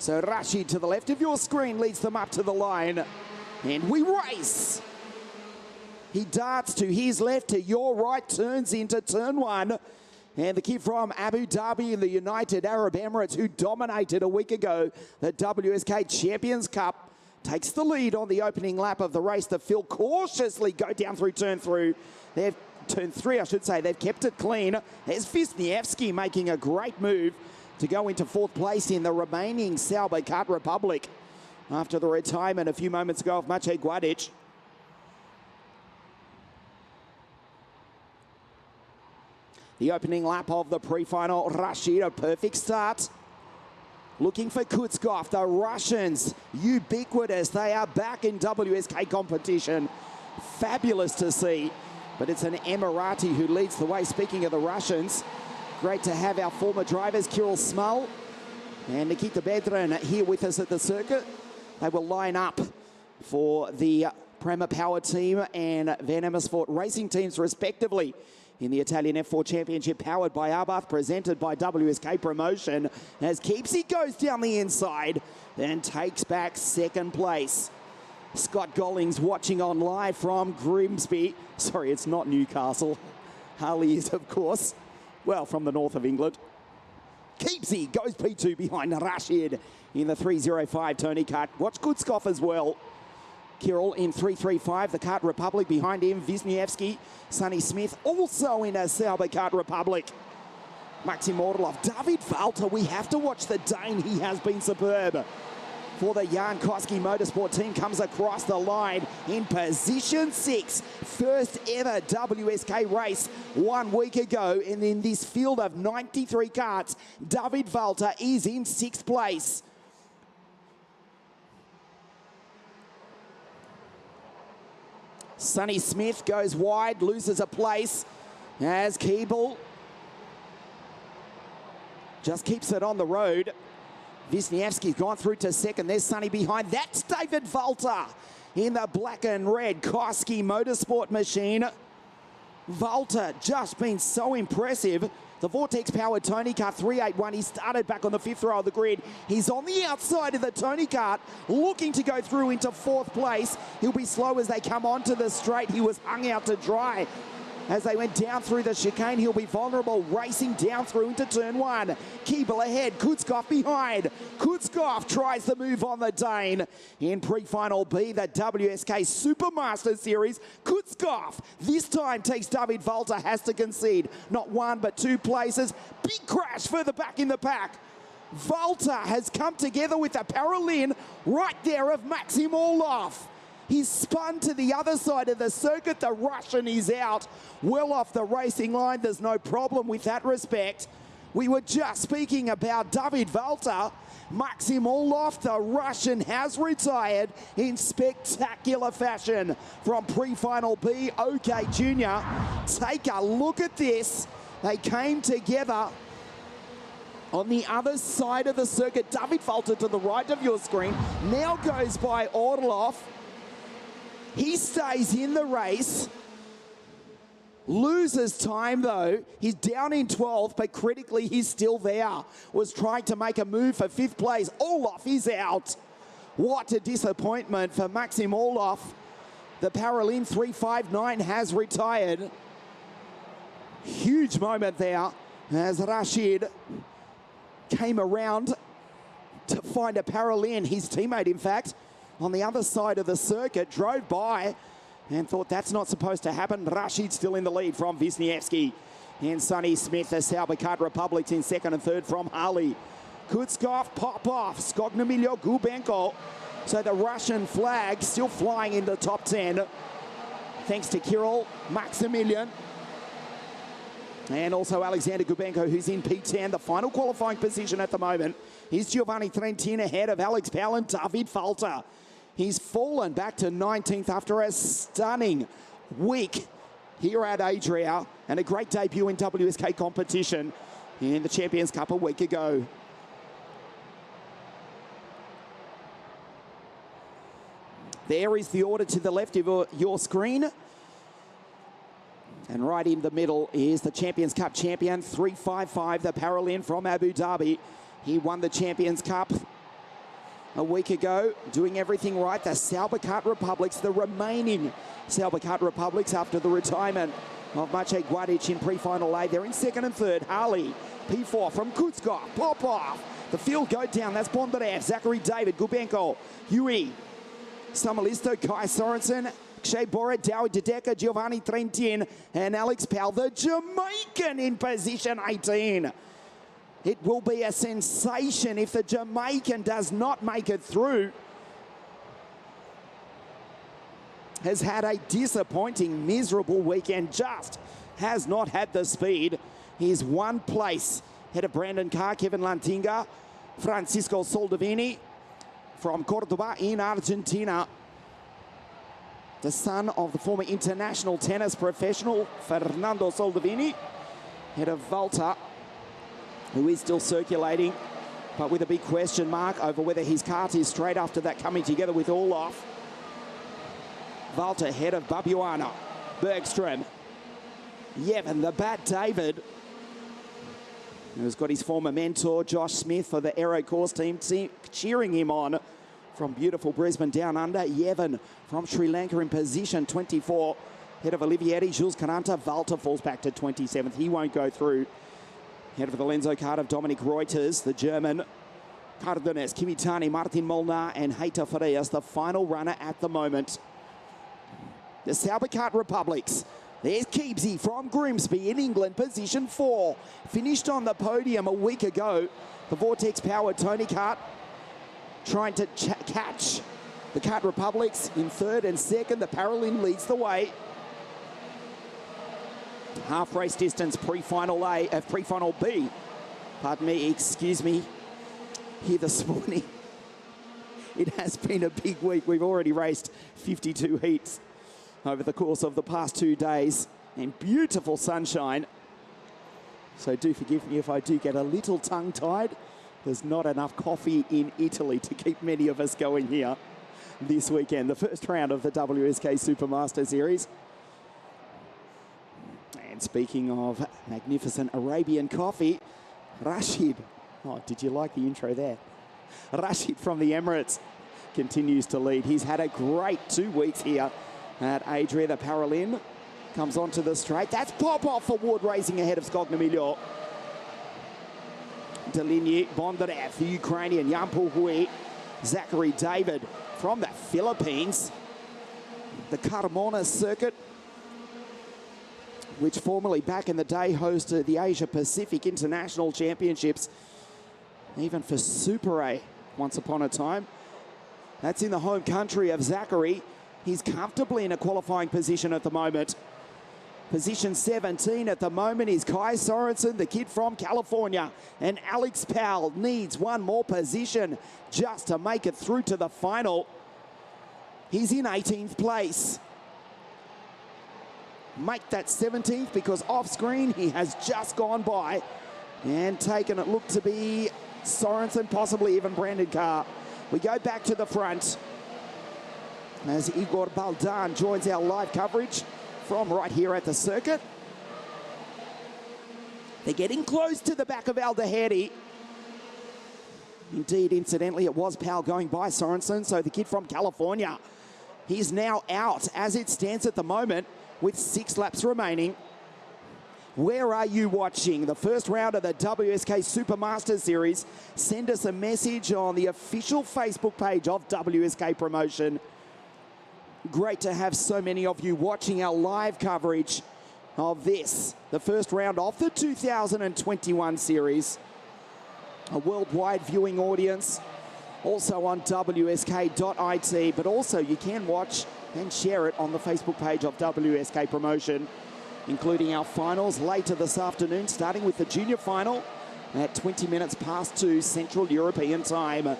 So Rashid to the left of your screen leads them up to the line. And we race. He darts to his left, to your right, turns into turn one. And the kid from Abu Dhabi in the United Arab Emirates, who dominated a week ago the WSK Champions Cup, takes the lead on the opening lap of the race. The Phil cautiously go down through turn three, I should say. They've kept it clean. There's Wisniewski making a great move to go into fourth place in the remaining Sauber Kart Republic after the retirement a few moments ago of Maciej Guadic. The opening lap of the pre-final, Rashid, a perfect start. Looking for Kutskov, the Russians, ubiquitous. They are back in WSK competition. Fabulous to see. But it's an Emirati who leads the way. Speaking of the Russians, great to have our former drivers, Kirill Smul and Nikita Bedrin, here with us at the circuit. They will line up for the Prema Power team and Van Amersfoort Racing teams, respectively, in the Italian F4 Championship, powered by Arbath, presented by WSK Promotion, as Keepsy goes down the inside and takes back second place. Scott Gollings watching on live from Grimsby. Sorry, it's not Newcastle. Harley is, of course, well, from the north of England. Keepsy goes P2 behind Rashid in the 305 Tony Kart. Watch Kutskov as well. Kirill in 335, the Kart Republic behind him. Wisniewski, Sonny Smith also in a Sauber Kart Republic. Maxim Orlov, David Walter, we have to watch the Dane. He has been superb. For the Jan Koski Motorsport team, comes across the line in position 6. First ever WSK race 1 week ago. And in this field of 93 karts, David Walter is in 6th place. Sonny Smith goes wide, loses a place as Keeble just keeps it on the road. Wisniewski's gone through to second. There's Sonny behind. That's David Walter in the black and red Koski Motorsport machine. Walter just been so impressive. The Vortex-powered Tony Kart 381, he started back on the 5th row of the grid. He's on the outside of the Tony Kart, looking to go through into 4th place. He'll be slow as they come onto the straight. He was hung out to dry. As they went down through the chicane, he'll be vulnerable, racing down through into turn 1. Keeble ahead, Kutskov behind. Kutskov tries the move on the Dane. In pre-final B, the WSK Supermaster Series, Kutskov this time takes David Walter, has to concede. Not 1, but 2 places. Big crash further back in the pack. Walter has come together with a parallel right there of Maxim Orlov. He's spun to the other side of the circuit. The Russian is out, well off the racing line. There's no problem with that respect. We were just speaking about David Walter. Maxim Orlov, the Russian, has retired in spectacular fashion from pre-final B, OKJ. Take a look at this. They came together on the other side of the circuit. David Walter to the right of your screen now goes by Orlov. He stays in the race, loses time though. He's down in 12th, but critically he's still there. Was trying to make a move for 5th place. Orlov is out. What a disappointment for Maxim Orlov. The Paralin 359 has retired. Huge moment there as Rashid came around to find a Paralin, his teammate in fact, on the other side of the circuit, drove by and thought that's not supposed to happen. Rashid still in the lead from Wisniewski. And Sonny Smith, the Sauber Kart Republics in 2nd and 3rd from Harley. Kutskov, Popov, Skognamilio, Gubenko. So the Russian flag still flying in the top 10. Thanks to Kirill, Maximilian. And also Alexander Gubenko, who's in P10, the final qualifying position at the moment. Is Giovanni Trentin ahead of Alex Powell and David Walter. He's fallen back to 19th after a stunning week here at Adria and a great debut in WSK competition in the Champions Cup a week ago. There is the order to the left of your screen. And right in the middle is the Champions Cup champion, 355, the Paralin from Abu Dhabi. He won the Champions Cup a week ago, doing everything right. The Sauber Kart Republics, the remaining Sauber Kart Republics after the retirement of Maciej Guadic in pre-final A. They're in second and third. Harley, P4 from Kutskov, Popov. The field go down. That's Bondarev, Zachary David, Gubenko, Huey, Samalisto, Kai Sorensen, Kshay Bora, Dowie Dedeka, Giovanni Trentin, and Alex Powell, the Jamaican, in position 18. It will be a sensation if the Jamaican does not make it through. Has had a disappointing, miserable weekend, just has not had the speed. He's one place ahead of Brandon Carr, Kevin Lantinga, Francisco Soldevini from Cordoba in Argentina. The son of the former international tennis professional, Fernando Soldevini, ahead of Walter, who is still circulating, but with a big question mark over whether his kart is straight after that coming together with Olaf. Walter ahead of Babuana, Bergström, Yevon, the Bat David, who's got his former mentor, Josh Smith, for the Aero Course team cheering him on from beautiful Brisbane down under. Yevon from Sri Lanka in position 24, ahead of Olivieri, Jules Caranta. Walter falls back to 27th. He won't go through. Head of the Lenzo kart of Dominic Reuters, the German. Cardenas, Kimitani, Martin Molnar, and Heiter Farias, the final runner at the moment. The Sauber Kart Republics. There's Keebsy from Grimsby in England, position 4. Finished on the podium a week ago. The Vortex-powered Tony Kart trying to catch the Kart Republics in third and second. The Paralin leads the way. Half race distance pre-final A, pre-final B. Pardon me, excuse me. Here this morning. It has been a big week. We've already raced 52 heats over the course of the past 2 days, and beautiful sunshine. So do forgive me if I do get a little tongue-tied. There's not enough coffee in Italy to keep many of us going here this weekend. The first round of the WSK Supermaster Series. And speaking of magnificent Arabian coffee, Rashid. Oh, did you like the intro there? Rashid from the Emirates continues to lead. He's had a great 2 weeks here at Adria. The Paralin comes onto the straight. That's Popov for Wood racing ahead of Skognamiljo. Deligny, Bondarev, the Ukrainian, Yampu Hui, Zachary David from the Philippines. The Carmona circuit, which formerly back in the day hosted the Asia Pacific International Championships, even for Super A once upon a time. That's in the home country of Zachary. He's comfortably in a qualifying position at the moment. Position 17 at the moment is Kai Sorensen, the kid from California. And Alex Powell needs one more position just to make it through to the final. He's in 18th place. Make that 17th because off screen he has just gone by and taken it looked to be Sorensen, possibly even Brandon Carr. We go back to the front as Igor Baldan joins our live coverage from right here at the circuit. They're getting close to the back of Aldehedi. Indeed, incidentally, it was Powell going by Sorensen, so the kid from California, he's now out as it stands at the moment with 6 laps remaining. Where are you watching the first round of the WSK Supermaster Series? Send us a message on the official Facebook page of WSK Promotion. Great to have so many of you watching our live coverage of this, the first round of the 2021 series. A worldwide viewing audience, also on wsk.it, but also you can watch and share it on the Facebook page of WSK Promotion, including our finals later this afternoon, starting with the junior final at 20 minutes past 2 Central European time.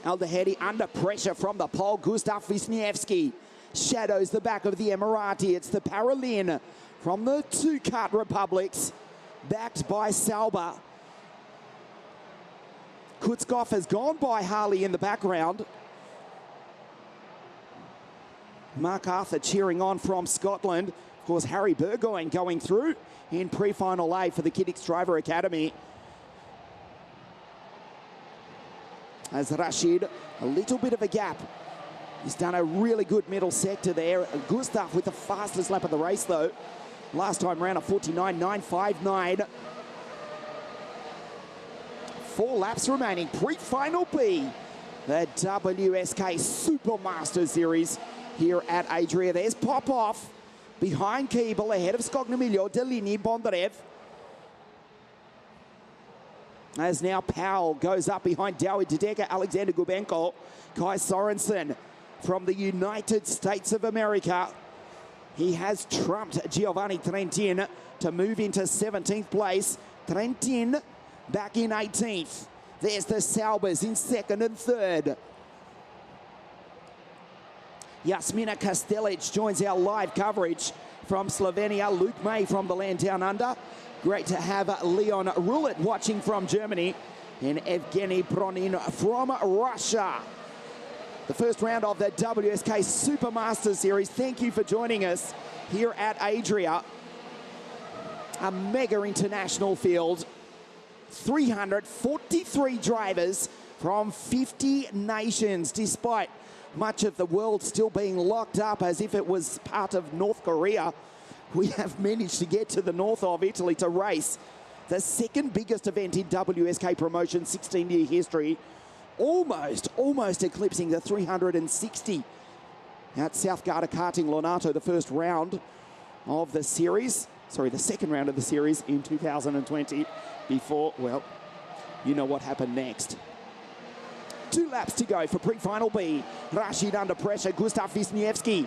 Aldehedi under pressure from the pole. Gustav Wisniewski shadows the back of the Emirati. It's the Paralin from the 2 Kart Republics, backed by Sauber. Kutskov has gone by Harley in the background. Mark Arthur cheering on from Scotland. Of course, Harry Burgoyne going through in pre-final A for the Kiddix Driver Academy. as Rashid, a little bit of a gap. He's done a really good middle sector there. Gustav with the fastest lap of the race, though. Last time round, a 49.959. 4 laps remaining. Pre-final B, the WSK Supermaster Series here at Adria. There's Popov behind Keeble, ahead of Skognamiljo, Delini, Bondarev. As now Powell goes up behind Dowie Dedeka, Alexander Gubenko, Kai Sorensen from the United States of America. He has trumped Giovanni Trentin to move into 17th place. Trentin back in 18th. There's the Saubers in 2nd and 3rd. Jasmina Kastelic joins our live coverage from Slovenia. Luke May from the land down under. Great to have Leon Rulet watching from Germany. And Evgeny Bronin from Russia. The first round of the WSK Supermaster Series. Thank you for joining us here at Adria. A mega international field. 343 drivers from 50 nations, despite much of the world still being locked up as if it was part of North Korea. We have managed to get to the north of Italy to race the second biggest event in WSK promotion's 16-year history. Almost eclipsing the 360 at South Garda Karting Lonato, the first round of the series. Sorry, the second round of the series in 2020 before, well, you know what happened next. 2 laps to go for pre-final B. Rashid under pressure, Gustav Wisniewski,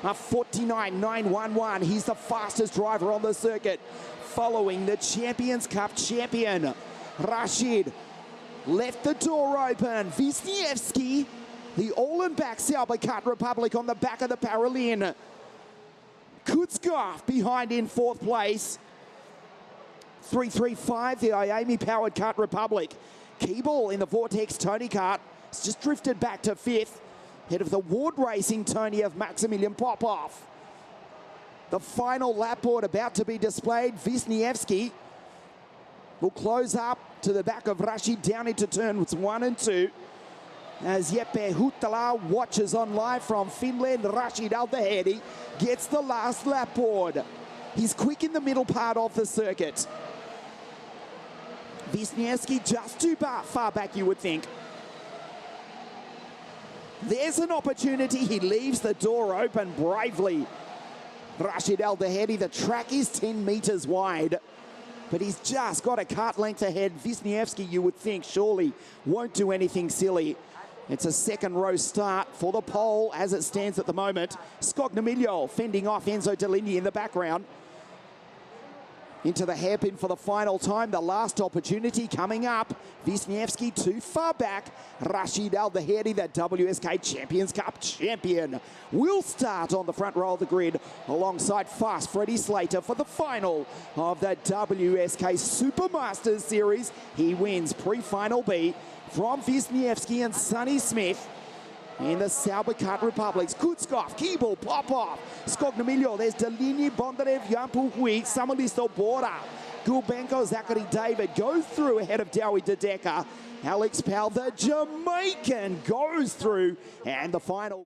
a 49.911. He's the fastest driver on the circuit, following the Champions Cup champion. Rashid left the door open. Wisniewski, the all-in-back Sauber Kart Republic on the back of the Paralin. Kutskov behind in 4th place. 335, the Iami-powered Kart Republic. Keeble in the Vortex Tony Kart. It's just drifted back to 5th. Head of the Ward Racing Tony of Maximilian Popov. The final lap board about to be displayed. Wisniewski will close up to the back of Rashid down into turns 1 and 2. As Jeppe Huttala watches on live from Finland, Rashid Al-Dahedi gets the last lap board. He's quick in the middle part of the circuit. Wisniewski just too far back, you would think. There's an opportunity. He leaves the door open bravely. Rashid Al-Dahedi, the track is 10 meters wide, but he's just got a kart length ahead. Wisniewski, you would think, surely won't do anything silly. It's a second row start for the pole as it stands at the moment. Skognamiljo fending off Enzo Deligny in the background. Into the hairpin for the final time. The last opportunity coming up. Wisniewski too far back. Rashid Al-Dahedi, the WSK Champions Cup champion, will start on the front row of the grid alongside fast Freddie Slater for the final of the WSK Supermasters Series. He wins pre-final B from Wisniewski and Sonny Smith. In the Sauber Kart Republics, Kutskov, Keeble, Popov, Skognamiljo, there's Deligny, Bondarev, Jampu Hui, Samalisto, Bora, Gubenko, Zachary David goes through ahead of Dowie Dedeka. Alex Powell, the Jamaican, goes through, and the final.